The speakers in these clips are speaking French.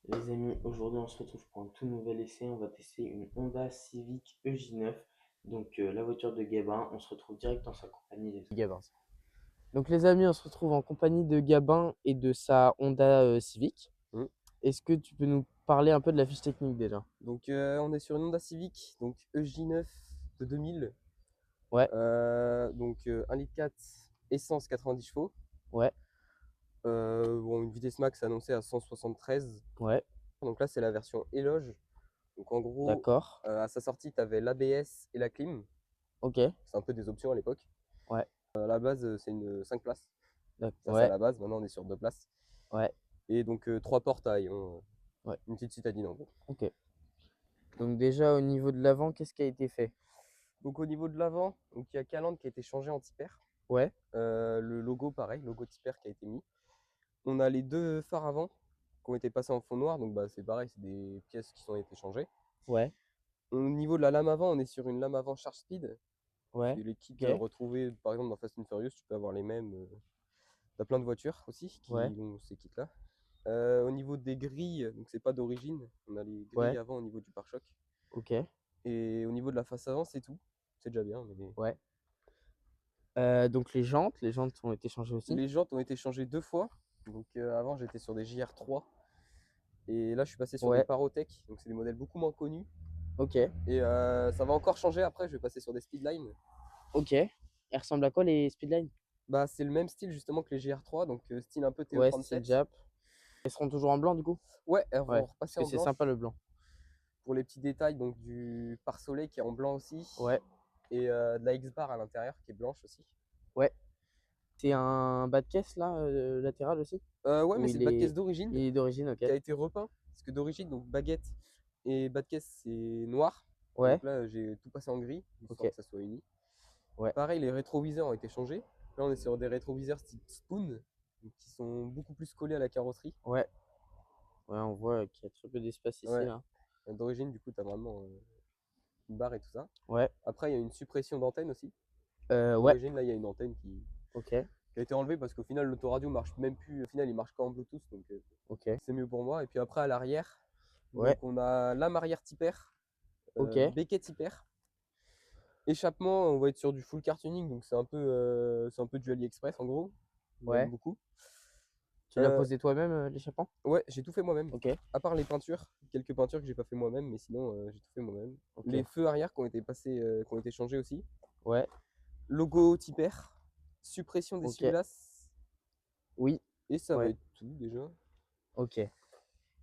Les amis, aujourd'hui on se retrouve pour un tout nouvel essai. On va tester une Honda Civic EJ9, donc la voiture de Gabin. On se retrouve direct dans sa compagnie, les amis. Gabin. Donc les amis, on se retrouve en compagnie de Gabin et de sa Honda Civic. Mm. Est-ce que tu peux nous parler un peu de la fiche technique déjà? Donc on est sur une Honda Civic, donc EJ9 de 2000, Ouais, 1,4 litre essence 90 chevaux. ouais, Une vitesse max annoncée à 173. ouais, Donc là c'est la version éloge. Donc en gros, d'accord. à sa sortie tu avais l'ABS et la clim. Ok, C'est un peu des options à l'époque. ouais, À la base c'est une 5 places. Ça c'est à ouais, la base, maintenant on est sur 2 places. ouais, Et donc 3 portails, ouais, une petite citadine en gros. ok. Donc déjà au niveau de l'avant, qu'est-ce qui a été fait? Donc au niveau de l'avant, donc il y a calandre qui a été changé en tipper. Ouais, Le logo pareil, logo tipper qui a été mis. On a les deux phares avant qui ont été passés en fond noir, donc c'est pareil, c'est des pièces qui ont été changées. ouais, Au niveau de la lame avant, on est sur une lame avant Charge Speed. ouais, C'est les kits ok, retrouvés par exemple dans Fast and Furious, tu peux avoir les mêmes. T'as plein de voitures aussi ouais, qui ont ces kits-là. Au niveau des grilles, donc c'est pas d'origine, on a les grilles ouais, avant au niveau du pare-choc. ok, Et au niveau de la face avant, c'est tout. C'est déjà bien. Mais ouais. Donc les jantes ont été changées aussi. les jantes ont été changées 2 fois. Donc avant j'étais sur des JR3 et là je suis passé sur des Ouais, Parotech, donc c'est des modèles beaucoup moins connus. ok, Et ça va encore changer après, je vais passer sur des Speedline. ok. Elles ressemblent à quoi les Speedline? C'est le même style justement que les GR3, donc style un peu Ouais, style TE37. Jap. Elles seront toujours en blanc du coup? Ouais, elles vont Ouais, parce repasser que en c'est sympa blanche le blanc. pour les petits détails, donc du pare-soleil qui est en blanc aussi, Ouais, et de la X-Bar à l'intérieur qui est blanche aussi. ouais. C'est un bas de caisse là, latéral aussi? Ouais, mais Ou c'est le bas de caisse d'origine il est d'origine, ok. qui a été repeint, parce que d'origine, donc baguette et bas de caisse c'est noir. Ouais, Donc là j'ai tout passé en gris, histoire ok. que ça soit uni. Ouais, Pareil, les rétroviseurs ont été changés. Là, on est sur des rétroviseurs type Spoon, donc qui sont beaucoup plus collés à la carrosserie. ouais. Ouais, on voit qu'il y a très peu d'espace ici Ouais, là. d'origine, du coup, tu as vraiment une barre et tout ça. Ouais, Après, il y a une suppression d'antenne aussi. ouais, D'origine, là, il y a une antenne ok, qui a été enlevée parce qu'au final, l'autoradio marche même plus. Au final, il marche qu'en Bluetooth, donc ok. c'est mieux pour moi. Et puis après, à l'arrière, Ouais, donc on a lame arrière tipper, ok. béquet tipper. Échappement, on va être sur du full car tuning, donc c'est un peu du AliExpress en gros. J'aime Ouais. beaucoup. Tu l'as Euh, posé toi-même l'échappement? Ouais, j'ai tout fait moi-même. Ok, À part les peintures, quelques peintures que j'ai pas fait moi-même, mais sinon j'ai tout fait moi-même. Les ok. feux arrière qui ont été passés, qui ont été changés aussi. Ouais, Logo Tipper, suppression ok. d'essuie-glace, Oui, et ça va ouais, être tout déjà. ok.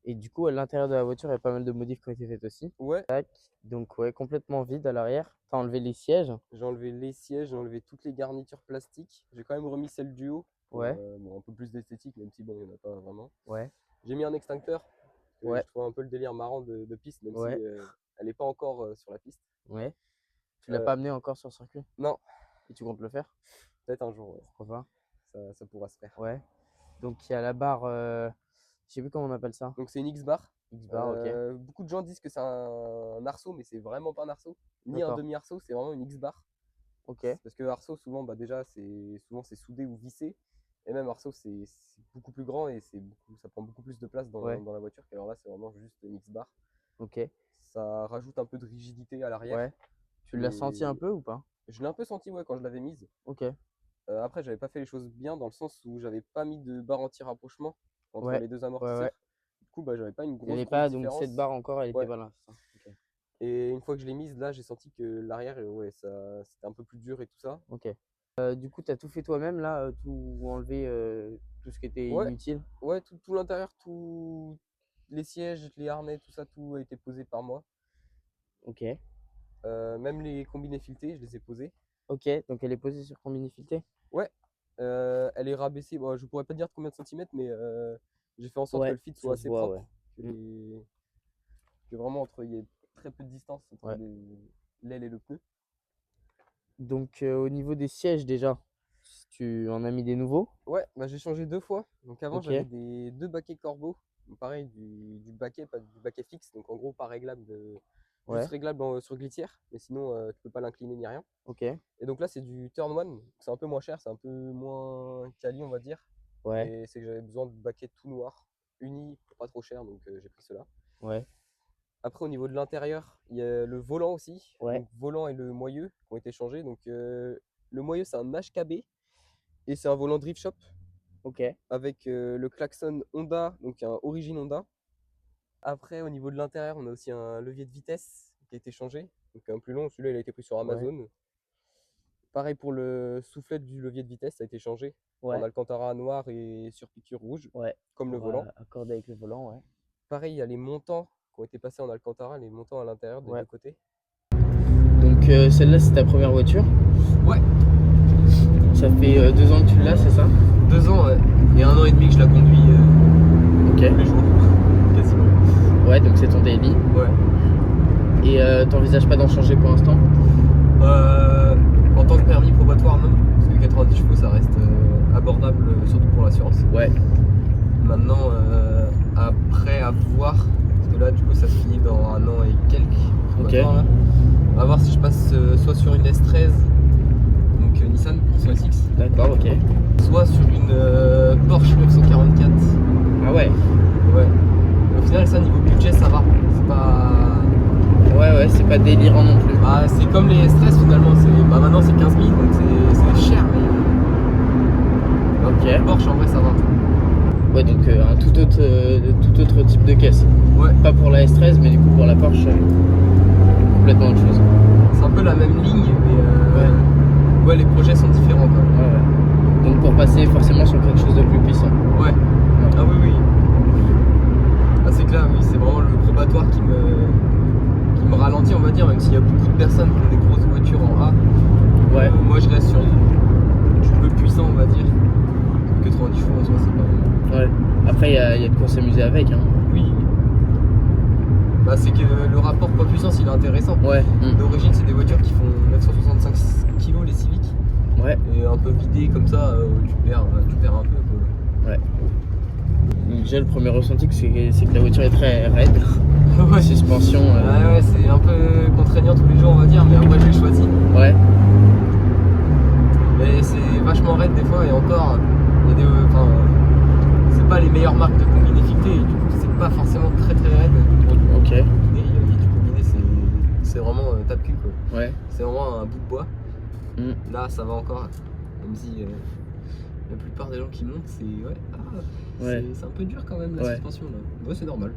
Et du coup, à l'intérieur de la voiture, il y a pas mal de modifs qui ont été faits aussi. Ouais, Tac. Donc, ouais, complètement vide à l'arrière. T'as enlevé les sièges. j'ai enlevé les sièges, j'ai enlevé toutes les garnitures plastiques. J'ai quand même remis celle du haut pour Ouais, un peu plus d'esthétique, même si bon, il n'y en a pas vraiment. ouais, J'ai mis un extincteur, parce que ouais, je trouve un peu le délire marrant de piste, même si ouais, elle n'est pas encore sur la piste. ouais. Tu l'as Euh, pas amené encore sur le circuit? non, Et tu comptes le faire? peut-être un jour, ouais. Pourquoi pas? Ça pourra se faire. Ouais. Donc il y a la barre, je sais plus comment on appelle ça. Donc c'est une X-Bar. X-bar, ok. Beaucoup de gens disent que c'est un arceau, mais c'est vraiment pas un arceau, ni un D'accord. demi-arceau, c'est vraiment une X-Bar. Ok. Parce que arceau, souvent, déjà, c'est soudé ou vissé. Et même arceau, c'est beaucoup plus grand et ça prend beaucoup plus de place Ouais. dans la voiture. Qu'alors là, c'est vraiment juste une X-Bar. Ok. Ça rajoute un peu de rigidité à l'arrière. Ouais. Tu l'as senti un Et peu ou pas? je l'ai un peu senti, ouais, quand je l'avais mise. Ok. Après, j'avais pas fait les choses bien dans le sens où j'avais pas mis de barre anti-rapprochement entre Ouais. les deux Ouais, ouais. amortisseurs. Du coup, j'avais pas une Il n'y grosse, avait grosse pas, donc cette différence. barre encore, elle était Ouais. pas là, c'est ça. Ok. Et une fois que je l'ai mise, là, j'ai senti que l'arrière, ouais, c'était un peu plus dur et tout ça. Ok. Du coup, tu as tout fait toi-même là, tout enlevé, tout ce qui était Ouais, inutile. ouais, tout l'intérieur, tout les sièges, les harnais, tout ça, tout a été posé par moi. Ok. Même les combinés filetés, je les ai posés. Ok. Donc elle est posée sur combini fileté? Ouais, elle est rabaissée. Bon, je pourrais pas te dire de combien de centimètres, mais j'ai fait en sorte que Ouais. le fit soit Ça se assez voit, ouais. propre, que, Mm. que vraiment il y ait très peu de distance entre Ouais. l'aile et le pneu. Donc au niveau des sièges déjà, tu en as mis des nouveaux? Ouais, j'ai changé 2 fois. Donc avant, Ok. j'avais deux baquets Corbeau. Donc, pareil, du baquet, pas du baquet fixe, donc en gros pas réglable, juste Ouais. réglable sur glitière, mais sinon tu peux pas l'incliner ni rien. Ok. Et donc là, c'est du Turn One, c'est un peu moins cher, c'est un peu moins quali, on va dire. Ouais. Mais c'est que j'avais besoin de baquets tout noir, unis, pas trop cher, donc j'ai pris ceux-là. Ouais. Après, au niveau de l'intérieur, il y a le volant aussi. Ouais. Donc, volant et le moyeu qui ont été changés. Donc, le moyeu, c'est un HKB et c'est un volant Drift Shop Ok. avec le klaxon Honda, donc un Origin Honda. Après, au niveau de l'intérieur, on a aussi un levier de vitesse qui a été changé, donc un plus long. Celui-là, il a été pris sur Amazon. Pareil pour le soufflet du levier de vitesse, ça a été changé en Alcantara noir et sur piqûre rouge, comme le volant. Accordé avec le volant, ouais. Pareil, il y a les montants qui ont été passés en Alcantara, les montants à l'intérieur des deux côtés. Donc celle-là, c'est ta première voiture? Ouais. Ça fait 2 ans que tu l'as, c'est ça? 2 ans, ouais. Et 1 an et demi que je la conduis tous les jours, quasiment. Ouais, donc c'est ton daily. Ouais. Et t'envisages pas d'en changer pour l'instant? En tant que permis probatoire, non. Parce que 90 chevaux, ça reste abordable, surtout pour l'assurance. Ouais. Maintenant, après, à voir. Parce que là, du coup, ça se finit dans 1 an et quelques. Là. On va voir si je passe soit sur une S13, donc Nissan 1SX. D'accord, ok. Soit sur une Porsche 944. Ah ouais? Ouais. Au final, ça, niveau budget, ça va. C'est pas... Ouais, c'est pas délirant non plus. Bah, c'est comme les S13 finalement. Maintenant, c'est 15 000, donc c'est cher, mais... Ok. Porsche, en vrai, ça va. Ouais, donc un tout autre type de caisse. Ouais. Pas pour la S13, mais du coup pour la Porsche, complètement autre chose. C'est un peu la même ligne, mais ouais, les projets sont différents quoi. Ouais. Donc pour passer forcément sur quelque chose de plus puissant. Ouais. Ah oui. Ah, c'est clair, oui, c'est vraiment le probatoire qui me ralentit, on va dire, même s'il y a beaucoup de personnes qui ont des grosses voitures en A. Ouais. Moi, je reste sur du peu puissant, on va dire. 90 chevaux en soi, c'est pas... Ouais. Après, il y a de quoi s'amuser avec. Hein. Oui. Bah, c'est que le rapport poids-puissance, il est intéressant. Ouais. D'origine, c'est des voitures qui font 965 kg, les Civic. Ouais. Et un peu vidé comme ça, tu perds un peu quoi. Ouais. Donc déjà le premier ressenti c'est que la voiture est très raide. Ouais. Suspension. Ouais, c'est un peu contraignant tous les jours on va dire, mais après je l'ai choisi. Ouais. Mais c'est vachement raide des fois et encore, il y a c'est pas les meilleures marques de combiné ficté et du coup c'est pas forcément très raide. Ok. Et du combiné c'est vraiment tape-cul quoi. Ouais. C'est vraiment un bout de bois. Là ça va encore, même si la plupart des gens qui montent c'est un peu dur quand même la suspension là. Ouais, c'est normal.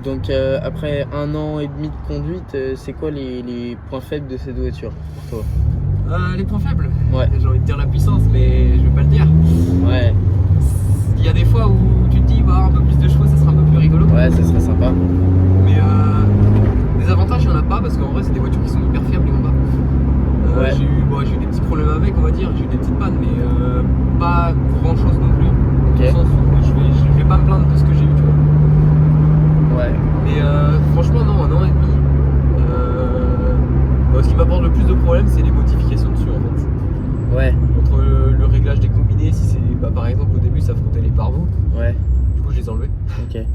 Donc après 1 an et demi de conduite, c'est quoi les points faibles de cette voiture pour toi? Les points faibles? Ouais. J'ai envie de dire la puissance, mais je vais pas le dire. Ouais. Il y a des fois où tu te dis un peu plus de chevaux ça sera un peu plus rigolo. Ouais, ça serait sympa. Mais des avantages il y en a pas parce qu'en vrai c'est des voitures qui sont hyper fiables les Honda. J'ai eu des petits problèmes avec, on va dire, j'ai eu des petites pannes, mais pas grand chose non plus. Dans le sens où je vais pas me plaindre de ce que j'ai eu, tu vois. Ouais. Mais franchement, non, 1 an et demi. Ce qui m'apporte le plus de problèmes, c'est les modifications dessus en fait. Ouais. Entre le réglage des combinés, si c'est par exemple au début ça frottait les pare-boues. Ouais. Du coup, je les ai enlevés. Ok.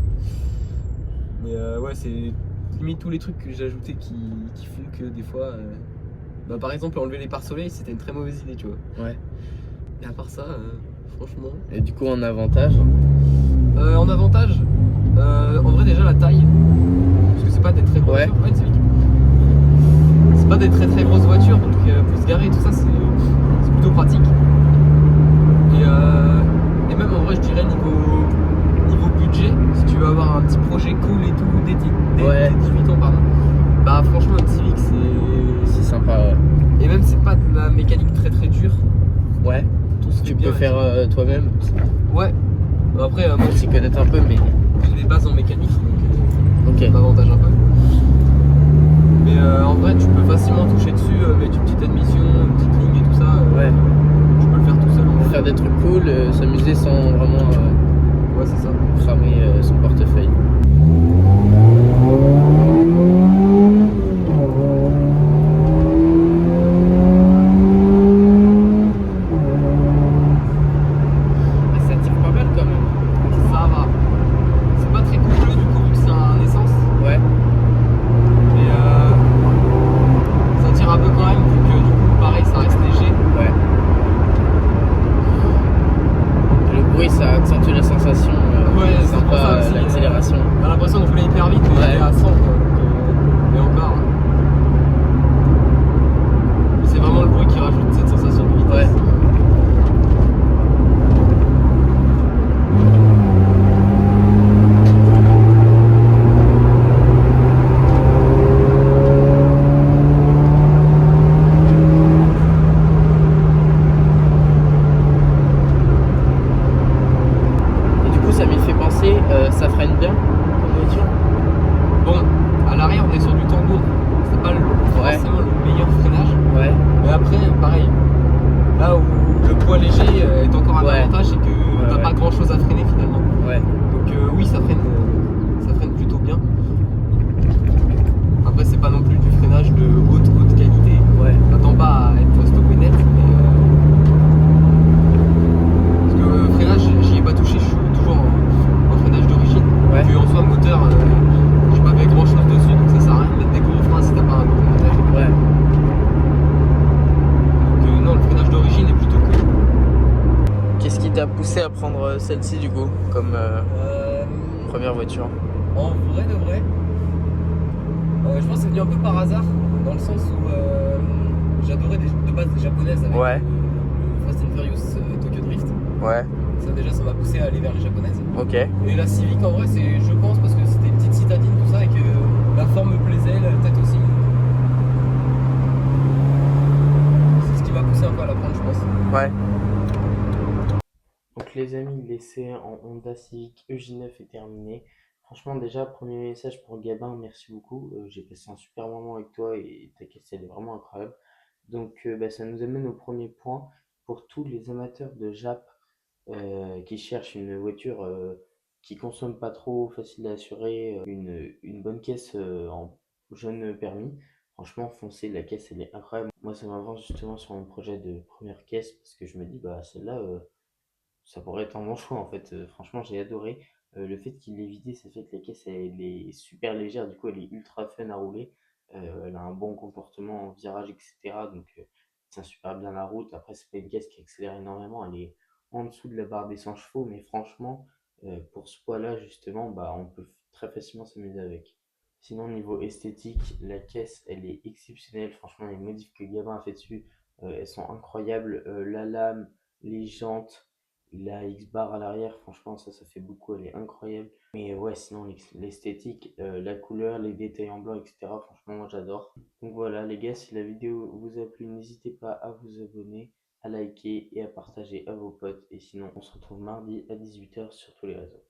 Mais ouais, c'est limite tous les trucs que j'ai ajoutés qui font que des fois. Par exemple, enlever les pare-soleil, c'était une très mauvaise idée, tu vois. Ouais. Et à part ça, franchement. Et du coup, en avantage? En avantage, en vrai, déjà la taille. Parce que c'est pas des très grosses voitures. Ouais, une Civic. C'est pas des très grosses voitures, donc pour se garer et tout ça, c'est plutôt pratique. Et même en vrai, je dirais niveau budget, si tu veux avoir un petit projet cool et tout, dès 18 ans, pardon. Bah, franchement, une Civic, c'est sympa, ouais. Et même, c'est pas de la mécanique très dure. Ouais. Tu peux faire toi-même. Ouais. Après, moi, je s'y connaître un peu, mais j'ai des bases en mécanique, donc ça m'avantage un peu. Mais en vrai, tu peux facilement toucher dessus, mettre une petite admission, une petite ligne et tout ça. Tu peux le faire tout seul. Faire des trucs cool, s'amuser sans vraiment ouais, c'est ça. cramer son portefeuille. Ça tire pas mal quand même. Ça va. C'est pas très coupleux du coup vu que c'est un essence. Ouais. Mais ça tire un peu quand même vu que du coup pareil ça reste léger. Ouais. Le bruit ça accentue la sensation. Ça freine bien comme voiture? Bon, à l'arrière, on est sur du tambour. C'est pas forcément le meilleur freinage. Ouais. Mais après, pareil, là où le poids léger est encore un avantage, c'est que t'as pas grand chose à freiner finalement. Ouais. Donc oui, ça freine plutôt bien. Après, c'est pas non plus du freinage de haute qualité. Ouais. T'attends pas à être stoppé net, mais parce que freinage, j'y ai pas touché, je suis toujours en freinage d'origine. Ouais. Puis en soi, moteur, j'ai pas fait grand chose dessus, donc ça sert à rien de mettre des gros freins si t'as pas un gros moteur. Ouais. Donc non, le freinage d'origine est plutôt cool. Qu'est-ce qui t'a poussé à prendre celle-ci du coup comme première voiture? En vrai de vrai, je pense que c'est venu un peu par hasard, dans le sens où j'adorais de base les japonaises avec le Fast and Furious Tokyo Drift. Ouais. Ça déjà, ça m'a poussé à aller vers les japonaises. Ok. Et la Civic, en vrai, c'est, je pense, parce que c'était une petite citadine, tout ça, et que la forme me plaisait, la tête aussi. C'est ce qui m'a poussé un peu à la prendre, je pense. Ouais. Donc les amis, l'essai en Honda Civic EJ9 est terminé. Franchement déjà, premier message pour Gabin, merci beaucoup. J'ai passé un super moment avec toi et ta caisse elle est vraiment incroyable. Donc bah, ça nous amène au premier point. Pour tous les amateurs de Jap qui cherchent une voiture qui consomme pas trop, facile à assurer, une bonne caisse en jeune permis. Franchement, foncez, la caisse elle est incroyable. Moi ça m'avance justement sur mon projet de première caisse parce que je me dis bah celle-là ça pourrait être un bon choix en fait. Franchement, j'ai adoré. Le fait qu'il l'ait vidé, ça fait que la caisse elle est super légère, du coup elle est ultra fun à rouler. Elle a un bon comportement en virage, etc. Donc elle tient super bien la route. Après, c'est pas une caisse qui accélère énormément, elle est en dessous de la barre des 100 chevaux, mais franchement, pour ce poids-là, justement, bah, on peut très facilement s'amuser avec. Sinon, niveau esthétique, la caisse elle est exceptionnelle. Franchement, les modifs que Gabin a fait dessus, elles sont incroyables. La lame, les jantes. La X-Bar à l'arrière, franchement, ça fait beaucoup, elle est incroyable. Mais ouais, sinon, l'esthétique, la couleur, les détails en blanc, etc., franchement, moi j'adore. Donc voilà, les gars, si la vidéo vous a plu, n'hésitez pas à vous abonner, à liker et à partager à vos potes. Et sinon, on se retrouve mardi à 18 h sur tous les réseaux.